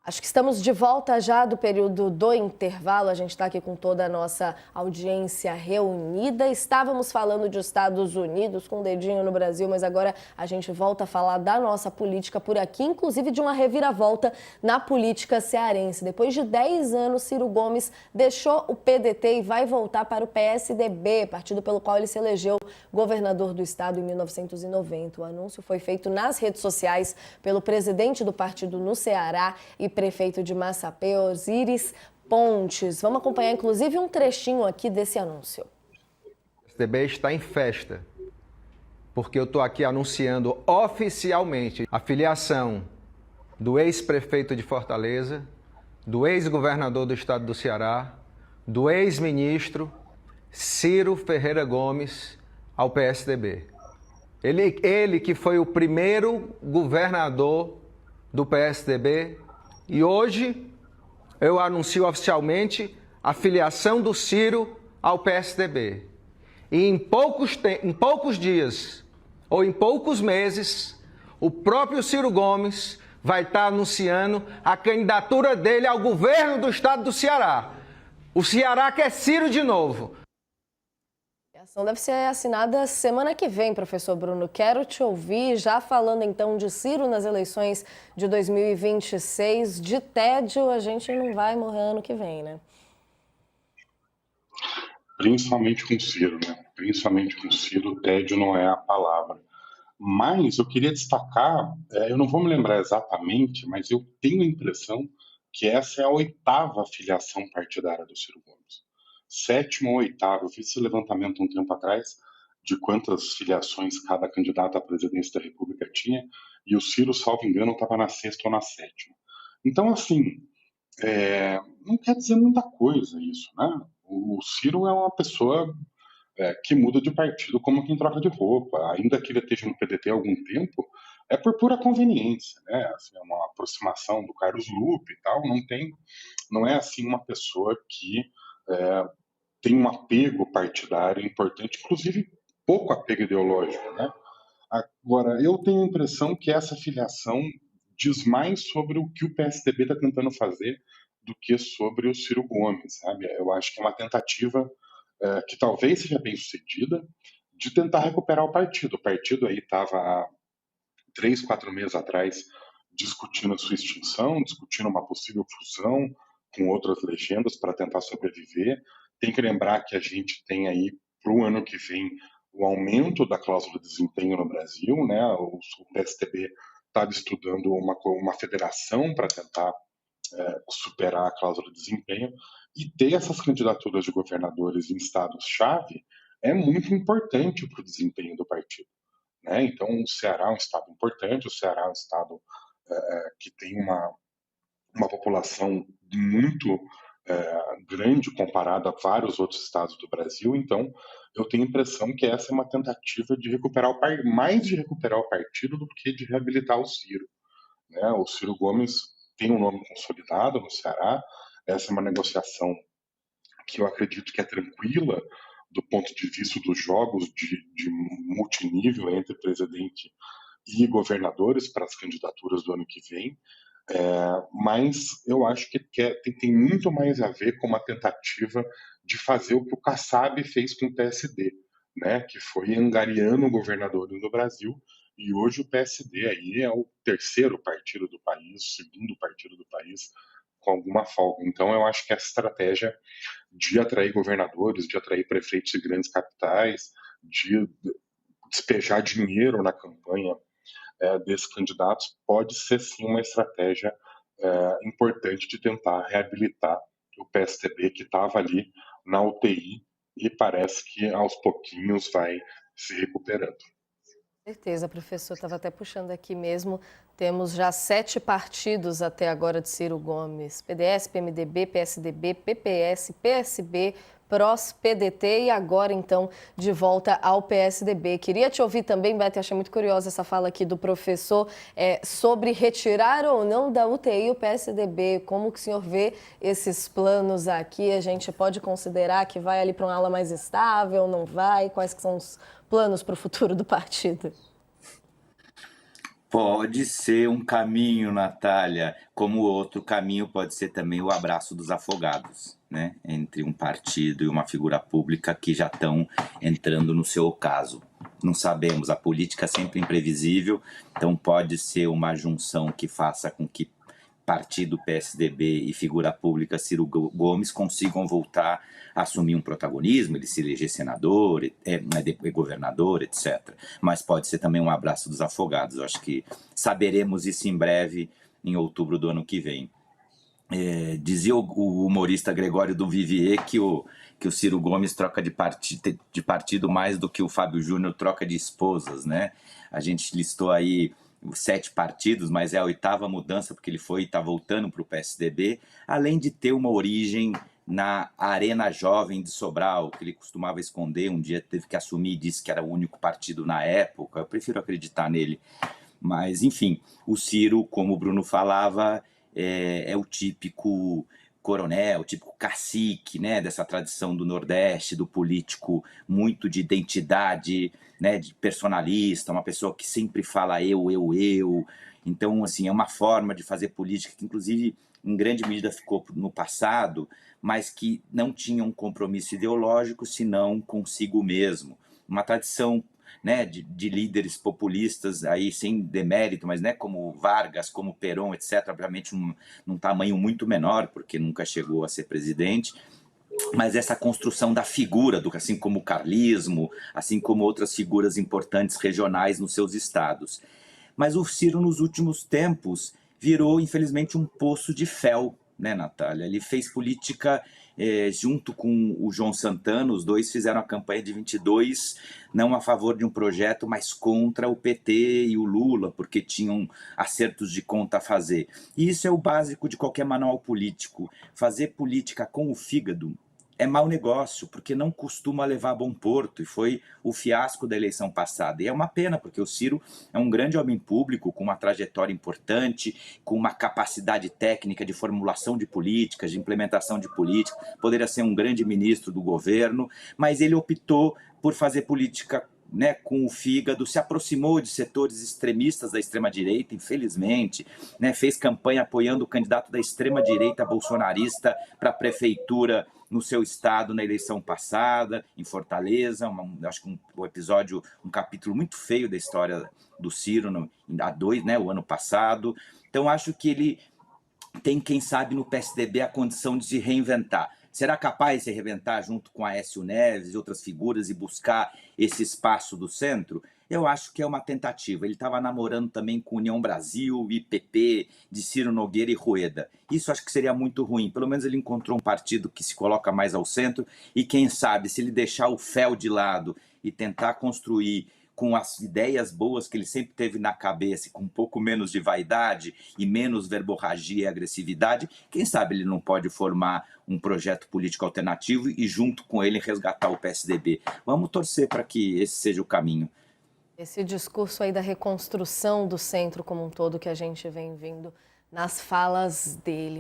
Acho que estamos de volta já do período do intervalo. A gente está aqui com toda a nossa audiência reunida. Estávamos falando de Estados Unidos, com o dedinho no Brasil, mas agora a gente volta a falar da nossa política por aqui, inclusive de uma reviravolta na política cearense. Depois de 10 anos, Ciro Gomes deixou o PDT e vai voltar para o PSDB, partido pelo qual ele se elegeu governador do estado em 1990. O anúncio foi feito nas redes sociais pelo presidente do partido no Ceará e prefeito de Massapê, Osíris Pontes. Vamos acompanhar, inclusive, um trechinho aqui desse anúncio. O PSDB está em festa, porque eu estou aqui anunciando oficialmente a filiação do ex-prefeito de Fortaleza, do ex-governador do estado do Ceará, do ex-ministro Ciro Ferreira Gomes ao PSDB. Ele que foi o primeiro governador do PSDB. E hoje eu anuncio oficialmente a filiação do Ciro ao PSDB. E em poucos dias ou em poucos meses, o próprio Ciro Gomes vai estar anunciando a candidatura dele ao governo do estado do Ceará. O Ceará quer Ciro de novo. A ação deve ser assinada semana que vem, professor Bruno. Quero te ouvir, já falando então de Ciro nas eleições de 2026. De tédio, a gente não vai morrer ano que vem, né? Principalmente com Ciro, né? Principalmente com Ciro, tédio não é a palavra. Mas eu queria destacar, eu não vou me lembrar exatamente, mas eu tenho a impressão que essa é a 8ª filiação partidária do Ciro Gomes. 7ª ou 8ª, eu fiz esse levantamento um tempo atrás de quantas filiações cada candidato à presidência da República tinha, e o Ciro, salvo engano, estava na 6ª ou na 7ª. Então, assim, não quer dizer muita coisa isso, né? O Ciro é uma pessoa que muda de partido como quem troca de roupa, ainda que ele esteja no PDT há algum tempo, é por pura conveniência, né? Assim, é uma aproximação do Carlos Lupe e tal, não é assim uma pessoa que tem um apego partidário importante, inclusive pouco apego ideológico, né? Agora, eu tenho a impressão que essa filiação diz mais sobre o que o PSDB está tentando fazer do que sobre o Ciro Gomes, sabe? Eu acho que é uma tentativa que talvez seja bem sucedida de tentar recuperar o partido. O partido aí estava há 3, 4 meses atrás discutindo a sua extinção, discutindo uma possível fusão com outras legendas para tentar sobreviver. Tem que lembrar que a gente tem aí para o ano que vem o aumento da cláusula de desempenho no Brasil, né? O PSDB estava estudando uma federação para tentar superar a cláusula de desempenho, e ter essas candidaturas de governadores em estados-chave é muito importante para o desempenho do partido, né? Então, o Ceará é um estado importante, o Ceará é um estado que tem uma população muito grande comparada a vários outros estados do Brasil. Então, eu tenho a impressão que essa é uma tentativa de recuperar mais de recuperar o partido do que de reabilitar o Ciro, né? O Ciro Gomes tem um nome consolidado no Ceará. Essa é uma negociação que eu acredito que é tranquila do ponto de vista dos jogos de multinível entre presidente e governadores para as candidaturas do ano que vem. Mas eu acho que tem muito mais a ver com uma tentativa de fazer o que o Kassab fez com o PSD, né? Que foi angariando governadores do Brasil, e hoje o PSD aí é o 3º partido do país, o 2º partido do país, com alguma folga. Então eu acho que essa estratégia de atrair governadores, de atrair prefeitos de grandes capitais, de despejar dinheiro na campanha desses candidatos pode ser sim uma estratégia importante de tentar reabilitar o PSDB, que estava ali na UTI e parece que aos pouquinhos vai se recuperando. Certeza, professor. Estava até puxando aqui mesmo. Temos já 7 partidos até agora de Ciro Gomes: PDS, PMDB, PSDB, PPS, PSB, PROS, PDT e agora, então, de volta ao PSDB. Queria te ouvir também, Beto, achei muito curiosa essa fala aqui do professor sobre retirar ou não da UTI o PSDB. Como que o senhor vê esses planos aqui? A gente pode considerar que vai ali para uma ala mais estável, não vai? Quais que são os planos para o futuro do partido? Pode ser um caminho, Natália, como outro caminho pode ser também o abraço dos afogados, né? Entre um partido e uma figura pública que já estão entrando no seu ocaso. Não sabemos, a política é sempre imprevisível, então pode ser uma junção que faça com que partido PSDB e figura pública Ciro Gomes consigam voltar a assumir um protagonismo, ele se eleger senador, governador, etc. Mas pode ser também um abraço dos afogados. Eu acho que saberemos isso em breve, em outubro do ano que vem. Dizia o humorista Gregório do Vivier que o Ciro Gomes troca de partido mais do que o Fábio Júnior troca de esposas, né? A gente listou aí 7 partidos, mas é a 8ª mudança, porque ele está voltando para o PSDB, além de ter uma origem na Arena Jovem de Sobral, que ele costumava esconder, um dia teve que assumir e disse que era o único partido na época. Eu prefiro acreditar nele. Mas, enfim, o Ciro, como o Bruno falava, é o típico coronel, o típico cacique, né, dessa tradição do Nordeste, do político muito de identidade, né, de personalista, uma pessoa que sempre fala eu. Então, assim, é uma forma de fazer política que, inclusive, em grande medida ficou no passado, mas que não tinha um compromisso ideológico, senão consigo mesmo. Uma tradição, né, de líderes populistas, aí sem demérito, mas, né, como Vargas, como Perón, etc., obviamente num tamanho muito menor, porque nunca chegou a ser presidente, mas essa construção da figura, assim como o carlismo, assim como outras figuras importantes regionais nos seus estados. Mas o Ciro, nos últimos tempos, virou, infelizmente, um poço de fel, né, Natália? Ele fez política junto com o João Santana, os dois fizeram a campanha de 22, não a favor de um projeto, mas contra o PT e o Lula, porque tinham acertos de conta a fazer. E isso é o básico de qualquer manual político. Fazer política com o fígado é mau negócio, porque não costuma levar a bom porto, e foi o fiasco da eleição passada. E é uma pena, porque o Ciro é um grande homem público, com uma trajetória importante, com uma capacidade técnica de formulação de políticas, de implementação de política, poderia ser um grande ministro do governo, mas ele optou por fazer política, né, com o fígado, se aproximou de setores extremistas da extrema-direita, infelizmente, né, fez campanha apoiando o candidato da extrema-direita bolsonarista para a prefeitura no seu estado na eleição passada, em Fortaleza, acho que um episódio, um capítulo muito feio da história do Ciro, né, o ano passado. Então, acho que ele tem, quem sabe, no PSDB a condição de se reinventar. Será capaz de se reinventar junto com Aécio Neves e outras figuras e buscar esse espaço do centro? Eu acho que é uma tentativa. Ele estava namorando também com União Brasil, IPP, de Ciro Nogueira e Rueda. Isso acho que seria muito ruim. Pelo menos ele encontrou um partido que se coloca mais ao centro e, quem sabe, se ele deixar o fel de lado e tentar construir com as ideias boas que ele sempre teve na cabeça, com um pouco menos de vaidade e menos verborragia e agressividade, quem sabe ele não pode formar um projeto político alternativo e, junto com ele, resgatar o PSDB. Vamos torcer para que esse seja o caminho. Esse discurso aí da reconstrução do centro como um todo que a gente vem vendo nas falas dele.